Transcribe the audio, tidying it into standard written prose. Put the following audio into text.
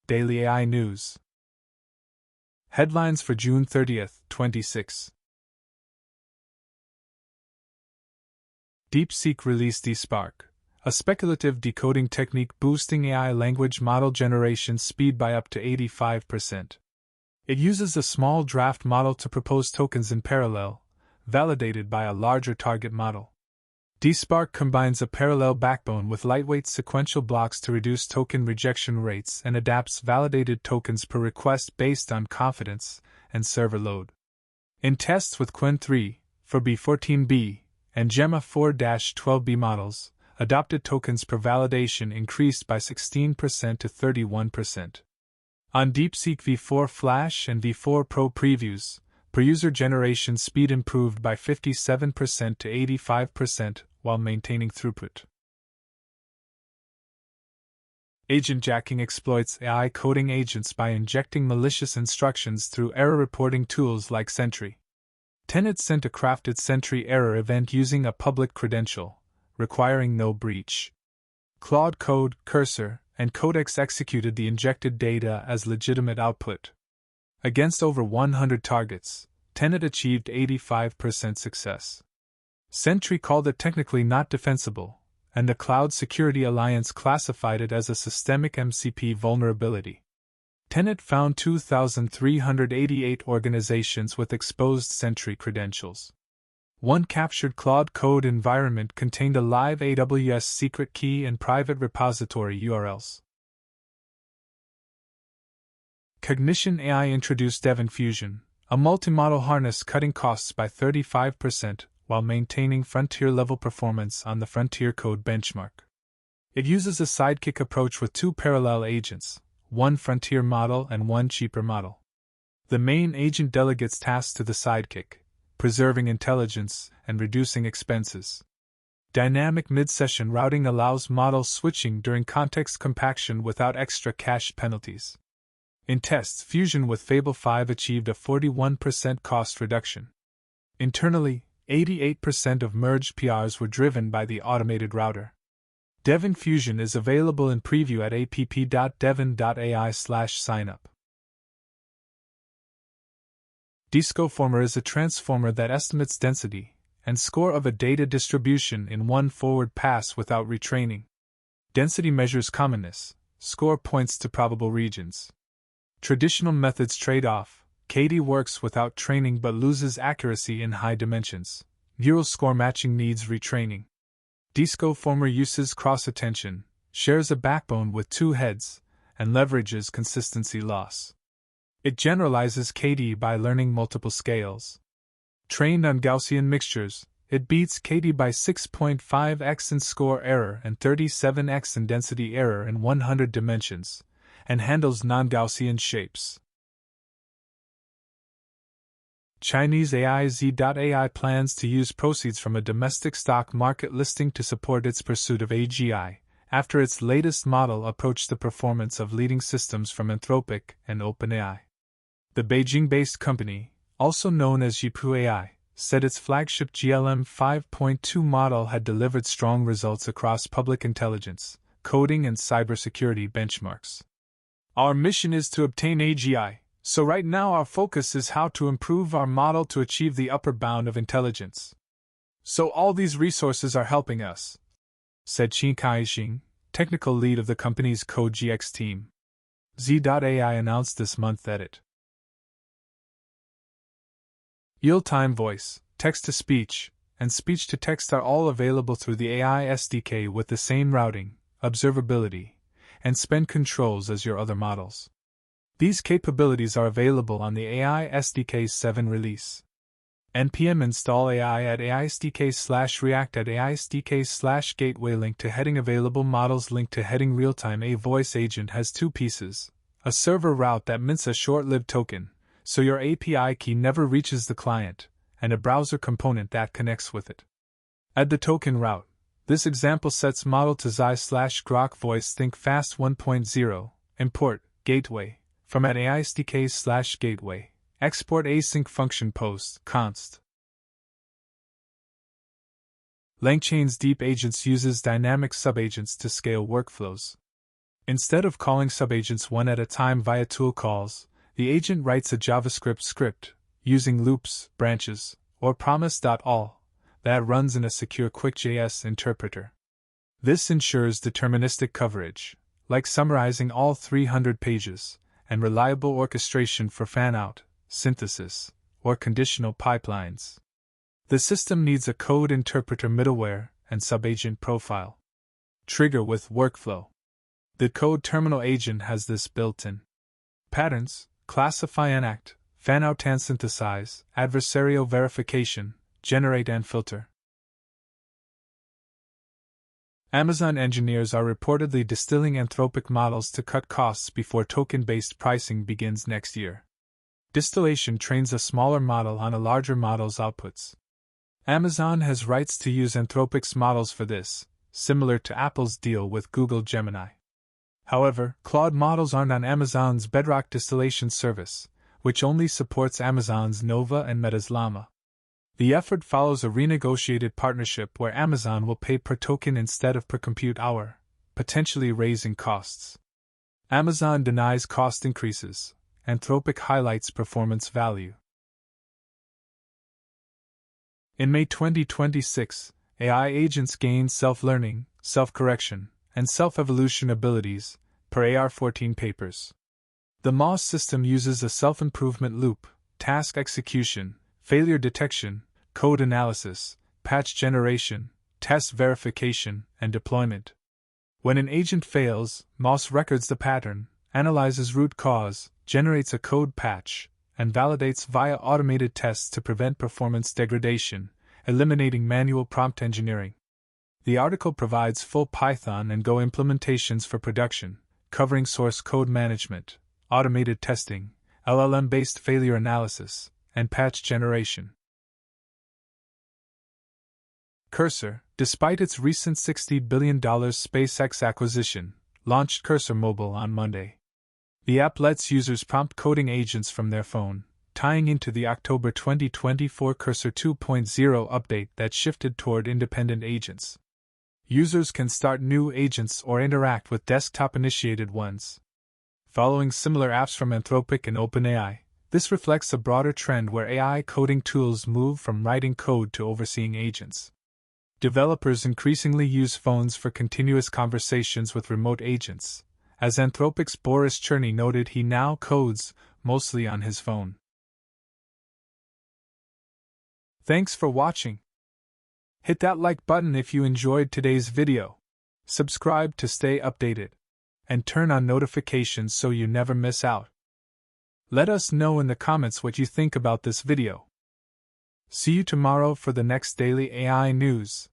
Daily AI News. Headlines for June 30, 26. DeepSeek released DSpark, a speculative decoding technique boosting AI language model generation speed by up to 85%. It uses a small draft model to propose tokens in parallel, validated by a larger target model. DSpark combines a parallel backbone with lightweight sequential blocks to reduce token rejection rates and adapts validated tokens per request based on confidence and server load. In tests with Qwen 3, for B14B, and Gemma 4-12B models, adopted tokens per validation increased by 16% to 31%. On DeepSeek V4 Flash and V4 Pro previews, per-user generation speed improved by 57% to 85% while maintaining throughput. Agentjacking exploits AI coding agents by injecting malicious instructions through error reporting tools like Sentry. Tenet sent a crafted Sentry error event using a public credential, requiring no breach. Claude Code, Cursor, and Codex executed the injected data as legitimate output. Against over 100 targets, Tenet achieved 85% success. Sentry called it technically not defensible, and the Cloud Security Alliance classified it as a systemic MCP vulnerability. Tenet found 2,388 organizations with exposed Sentry credentials. One captured Claude Code environment contained a live AWS secret key and private repository URLs. Cognition AI introduced Devin Fusion, a multi-model harness cutting costs by 35% while maintaining frontier-level performance on the Frontier Code benchmark. It uses a sidekick approach with two parallel agents, one frontier model and one cheaper model. The main agent delegates tasks to the sidekick, preserving intelligence and reducing expenses. Dynamic mid-session routing allows model switching during context compaction without extra cache penalties. In tests, Fusion with Fable 5 achieved a 41% cost reduction. Internally, 88% of merged PRs were driven by the automated router. Devin Fusion is available in preview at app.devin.ai/signup. DiScoFormer is a transformer that estimates density and score of a data distribution in one forward pass without retraining. Density measures commonness, score points to probable regions. Traditional methods trade off. KD works without training but loses accuracy in high dimensions. Neural score matching needs retraining. DiScoFormer uses cross-attention, shares a backbone with two heads, and leverages consistency loss. It generalizes KD by learning multiple scales. Trained on Gaussian mixtures, it beats KD by 6.5x in score error and 37x in density error in 100 dimensions, and handles non-Gaussian shapes. Chinese AI Z.ai plans to use proceeds from a domestic stock market listing to support its pursuit of AGI, after its latest model approached the performance of leading systems from Anthropic and OpenAI. The Beijing-based company, also known as Yipu AI, said its flagship GLM 5.2 model had delivered strong results across public intelligence, coding and cybersecurity benchmarks. Our mission is to obtain AGI. So right now our focus is how to improve our model to achieve the upper bound of intelligence. So all these resources are helping us, said Qin Kaixing, technical lead of the company's CodeGX team. Z.ai announced this month that it real-time voice, text-to-speech, and speech-to-text are all available through the AI SDK with the same routing, observability, and spend controls as your other models. These capabilities are available on the AI SDK 7 release. npm install AI at AISDK/React at AISDK/Gateway link to heading available models link to heading real-time. A voice agent has two pieces, a server route that mints a short-lived token, so your API key never reaches the client, and a browser component that connects with it. Add the token route. This example sets model to Z.ai/Grok voice think fast 1.0, import, gateway, from at AISDK/Gateway, export async function post, const. LangChain's Deep Agents uses dynamic subagents to scale workflows. Instead of calling subagents one at a time via tool calls, the agent writes a JavaScript script, using loops, branches, or promise.all, that runs in a secure QuickJS interpreter. This ensures deterministic coverage, like summarizing all 300 pages, and reliable orchestration for fan-out, synthesis, or conditional pipelines. The system needs a code interpreter middleware and subagent profile. Trigger with workflow. The code terminal agent has this built-in. Patterns, classify and act, fan-out and synthesize, adversarial verification, generate and filter. Amazon engineers are reportedly distilling Anthropic models to cut costs before token-based pricing begins next year. Distillation trains a smaller model on a larger model's outputs. Amazon has rights to use Anthropic's models for this, similar to Apple's deal with Google Gemini. However, Claude models aren't on Amazon's Bedrock distillation service, which only supports Amazon's Nova and Meta's Llama. The effort follows a renegotiated partnership where Amazon will pay per token instead of per compute hour, potentially raising costs. Amazon denies cost increases. Anthropic highlights performance value. In May 2026, AI agents gain self-learning, self-correction, and self-evolution abilities, per AR14 papers. The MOS system uses a self-improvement loop, task execution, failure detection, code analysis, patch generation, test verification, and deployment. When an agent fails, MOS records the pattern, analyzes root cause, generates a code patch, and validates via automated tests to prevent performance degradation, eliminating manual prompt engineering. The article provides full Python and Go implementations for production, covering source code management, automated testing, LLM-based failure analysis, and patch generation. Cursor, despite its recent $60 billion SpaceX acquisition, launched Cursor Mobile on Monday. The app lets users prompt coding agents from their phone, tying into the October 2024 Cursor 2.0 update that shifted toward independent agents. Users can start new agents or interact with desktop-initiated ones. Following similar apps from Anthropic and OpenAI, this reflects a broader trend where AI coding tools move from writing code to overseeing agents. Developers increasingly use phones for continuous conversations with remote agents. As Anthropic's Boris Cherny noted, he now codes mostly on his phone. Thanks for watching. Hit that like button if you enjoyed today's video. Subscribe to stay updated. And turn on notifications so you never miss out. Let us know in the comments what you think about this video. See you tomorrow for the next daily AI news.